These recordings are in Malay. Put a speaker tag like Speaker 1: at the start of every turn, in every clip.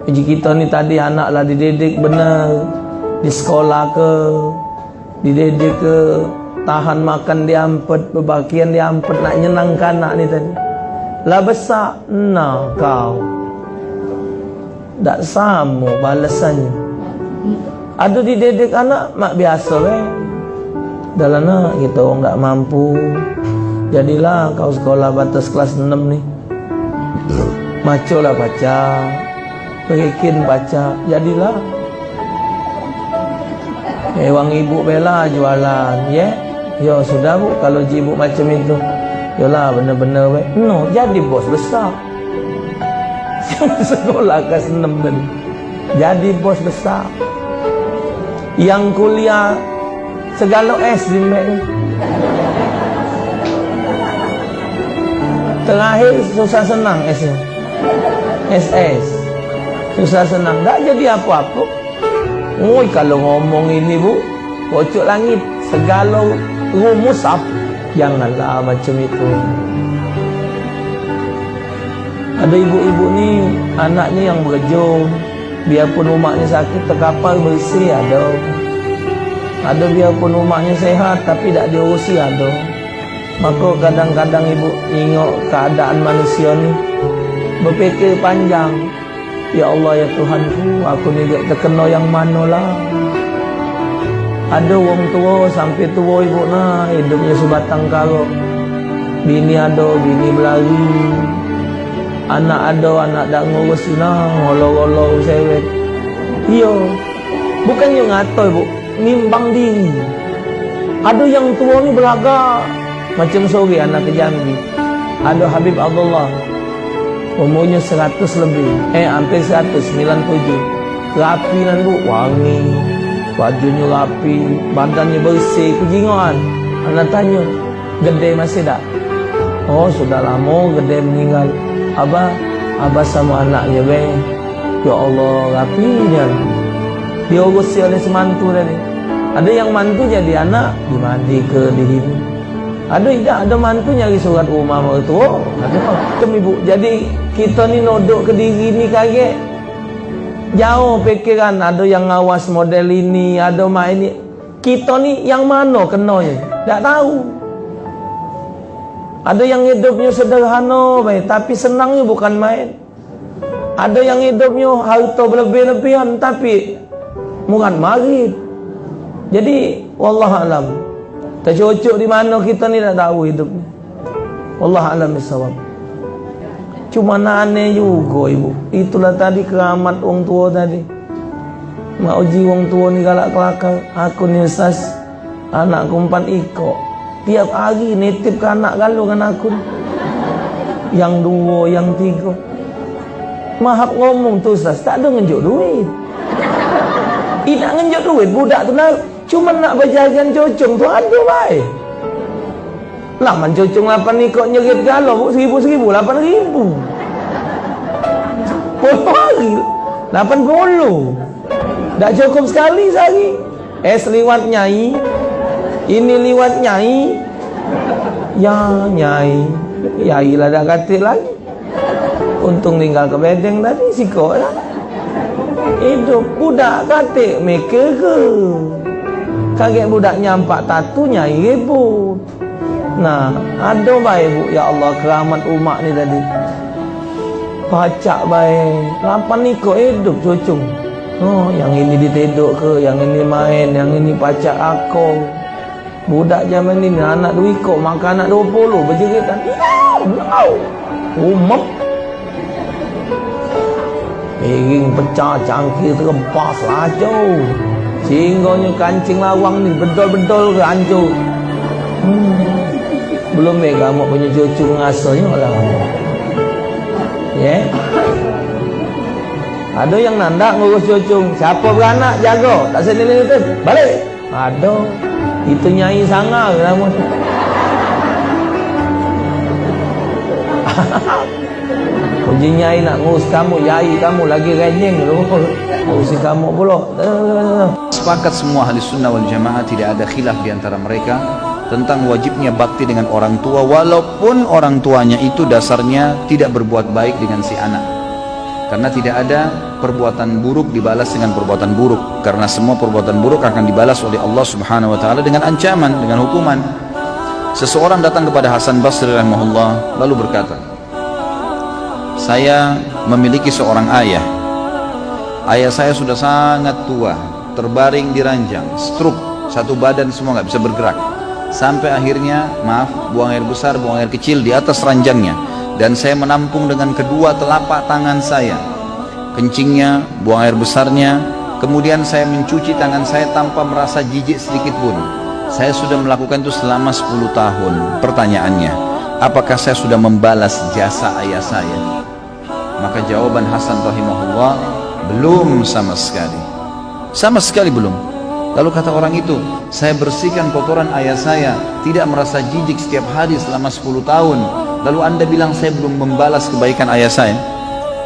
Speaker 1: Uji kita ni tadi anak lah dididik benar, di sekolah ke, dididik ke, tahan makan diampet, berbakian diampet, nak nyenangkan anak ni tadi. Lah besar, nah kau tak sama balasannya. Ada dididik anak mak biasa dalam nak kita orang tak mampu. Jadilah kau sekolah batas kelas 6 ni, macolah baca, bikin baca, jadilah wang ibu bela jualan, yo sudah bu, kalau ibu macam itu, yolah benar-benar no, jadi bos besar. Sekolah kelas 6 tadi, jadi bos besar. Yang kuliah segala S di Mek. Terakhir susah senang S-nya, SS susah senang, tak jadi apa-apa. Oi, kalau ngomong ini bu, pojok langit segala rumus apa, janganlah macam itu. Ada ibu-ibu ni anaknya yang berjong, biarpun umaknya sakit terkapal bersih ada. Ada biarpun umaknya sehat tapi tak diurusi ada. Maka kadang-kadang ibu tengok keadaan manusia ni, berfikir panjang. Ya Allah ya Tuhanku, aku ni terkena yang manalah. Ada orang tua sampai tua ibu nah, hidupnya sebatang kara. Bini ada, bini berlari. Anak ada, anak tak ngurus nah, ngolor-ngolor sewet. Iya, bukannya ngatai bu, nimbang diri. Ada yang tua ni beragak. Macam sore anak ke Jambi, ada Habib Abdullah, umurnya 100 lebih, hampir 197, rapi nan bu, wangi, bajunya rapi, badannya bersih, kejingoan. Anak tanya, gede masih tak? Oh sudah lama gede meninggal. Abah sama anaknya ya Allah rapinya, diurusi oleh semantu tadi. Ada yang mantu jadi anak, dimandi ke dihidup. Ada mantu nyari surat rumah mertua. Ada ibu. Jadi kita ni nodok ke diri ni kaget. Jauh pikiran, ada yang ngawas model ini, ada main ini. Kita ni yang mana kenanya? Tak tahu. Ada yang hidupnya sederhana baik, tapi senangnya bukan main. Ada yang hidupnya harta berlebih-lebihan tapi murad marid. Jadi wallahualam, tercocok di mana kita ni tak tahu hidup ni. Wallah alam bisawab. Cuma aneh juga ibu. Itulah tadi keramat orang tua tadi. Mak uji orang tua ni galak kelakar. Aku ni Ustaz, anakku 4 ekor. Tiap hari nitip ke anak galau kan aku. Yang 2, yang 3. Mahap ngomong tu Ustaz, tak ada ngenjuk duit. Tidak ngenjuk duit budak tu nak. Cuma nak berjalan cocong tu ada baik. Laman cocong 8 ni kok nyerit galau 1,000, 8,000. Hari 80. Tak cukup sekali sehari. Es liwat nyai. Ini liwat nyai. Ya nyai. Yai lah dah katil lagi. Untung tinggal ke bedeng tadi sikok lah. Hidup budak katil mereka ke. Kaget budaknya 4 tatu nyai ribut. Nah, ada baik bu, ya Allah keramat umat ni tadi. Pacak baik. 8 ni kok hidup cocong. Oh, yang ini diteduk ke, yang ini main, yang ini pacak akong. Budak zaman ni anak 2 ekor, makan anak 20 berjeritan. Umat. Piring pecah, cangkir terempas lacau. Singgahnya kancing lawang ni bedol-bedol ke hancur. Belum kamu punya cucu ngasuhnya lah. Ya. Ada yang nandak ngurus cucu. Siapa beranak jaga, tak senilai itu. Balik. Ada. Itu nyai sangar nama. Puji nyai nak ngurus kamu, yai kamu lagi renyeng tu. Ngurusin kamu pula.
Speaker 2: Sepakat semua ahli sunnah wal jamaah, tidak ada khilaf di antara mereka tentang wajibnya bakti dengan orang tua, walaupun orang tuanya itu dasarnya tidak berbuat baik dengan si anak. Karena tidak ada perbuatan buruk dibalas dengan perbuatan buruk, karena semua perbuatan buruk akan dibalas oleh Allah Subhanahu wa taala dengan ancaman, dengan hukuman. Seseorang datang kepada Hasan Basri rahimahullah lalu berkata, "Saya memiliki seorang ayah. Ayah saya sudah sangat tua, terbaring di ranjang, stroke, satu badan semua nggak bisa bergerak. Sampai akhirnya, buang air besar, buang air kecil di atas ranjangnya. Dan saya menampung dengan kedua telapak tangan saya kencingnya, buang air besarnya. Kemudian saya mencuci tangan saya tanpa merasa jijik sedikit pun. Saya sudah melakukan itu selama 10 tahun. Pertanyaannya, apakah saya sudah membalas jasa ayah saya?" Maka jawaban Hasan rahimahullah, belum sama sekali. Sama sekali belum. Lalu kata orang itu, "Saya bersihkan kotoran ayah saya, tidak merasa jijik setiap hari selama 10 tahun. Lalu Anda bilang saya belum membalas kebaikan ayah saya?"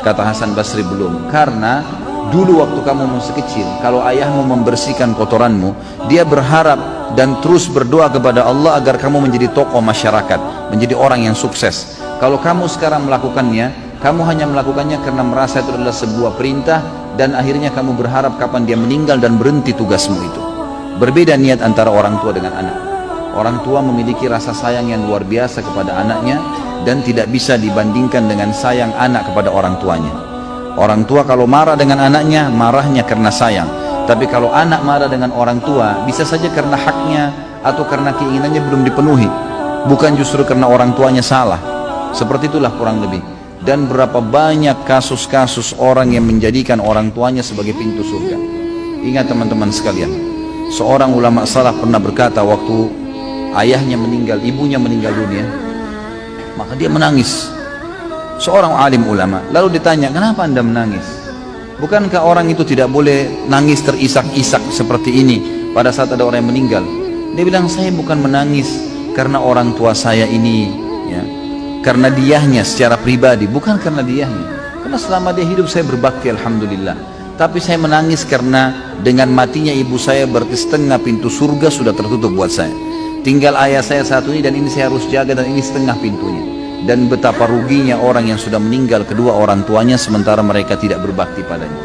Speaker 2: Kata Hasan Basri, belum. Karena dulu waktu kamu masih kecil, kalau ayahmu membersihkan kotoranmu, dia berharap dan terus berdoa kepada Allah agar kamu menjadi tokoh masyarakat, menjadi orang yang sukses. Kalau kamu sekarang melakukannya, kamu hanya melakukannya karena merasa itu adalah sebuah perintah, dan akhirnya kamu berharap kapan dia meninggal dan berhenti tugasmu itu. Berbeda niat antara orang tua dengan anak. Orang tua memiliki rasa sayang yang luar biasa kepada anaknya, dan tidak bisa dibandingkan dengan sayang anak kepada orang tuanya. Orang tua kalau marah dengan anaknya, marahnya karena sayang. Tapi kalau anak marah dengan orang tua, bisa saja karena haknya atau karena keinginannya belum dipenuhi, bukan justru karena orang tuanya salah. Seperti itulah kurang lebih. Dan berapa banyak kasus-kasus orang yang menjadikan orang tuanya sebagai pintu surga. Ingat teman-teman sekalian, seorang ulama salaf pernah berkata waktu ayahnya meninggal, ibunya meninggal dunia, maka dia menangis. Seorang alim ulama lalu ditanya, "Kenapa Anda menangis? Bukankah orang itu tidak boleh nangis terisak-isak seperti ini pada saat ada orang yang meninggal?" Dia bilang, "Saya bukan menangis karena orang tua saya ini, ya, karena diahnya secara pribadi, bukan karena diahnya. Karena selama dia hidup saya berbakti, alhamdulillah. Tapi saya menangis karena dengan matinya ibu saya berarti setengah pintu surga sudah tertutup buat saya. Tinggal ayah saya satu ini, dan ini saya harus jaga, dan ini setengah pintunya. Dan betapa ruginya orang yang sudah meninggal kedua orang tuanya sementara mereka tidak berbakti padanya."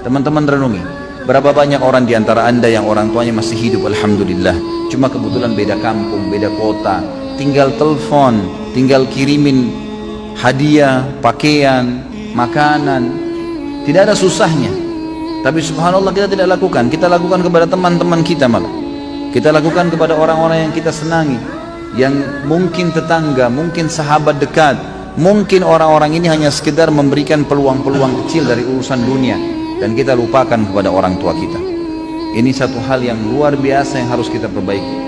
Speaker 2: Teman-teman renungi, berapa banyak orang di antara Anda yang orang tuanya masih hidup, alhamdulillah, cuma kebetulan beda kampung, beda kota, tinggal telepon, tinggal kirimin hadiah, pakaian, makanan, tidak ada susahnya. Tapi subhanallah kita tidak lakukan. Kita lakukan kepada teman-teman kita, malah kita lakukan kepada orang-orang yang kita senangi, yang mungkin tetangga, mungkin sahabat dekat, mungkin orang-orang ini hanya sekedar memberikan peluang-peluang kecil dari urusan dunia, dan kita lupakan kepada orang tua kita. Ini satu hal yang luar biasa yang harus kita perbaiki.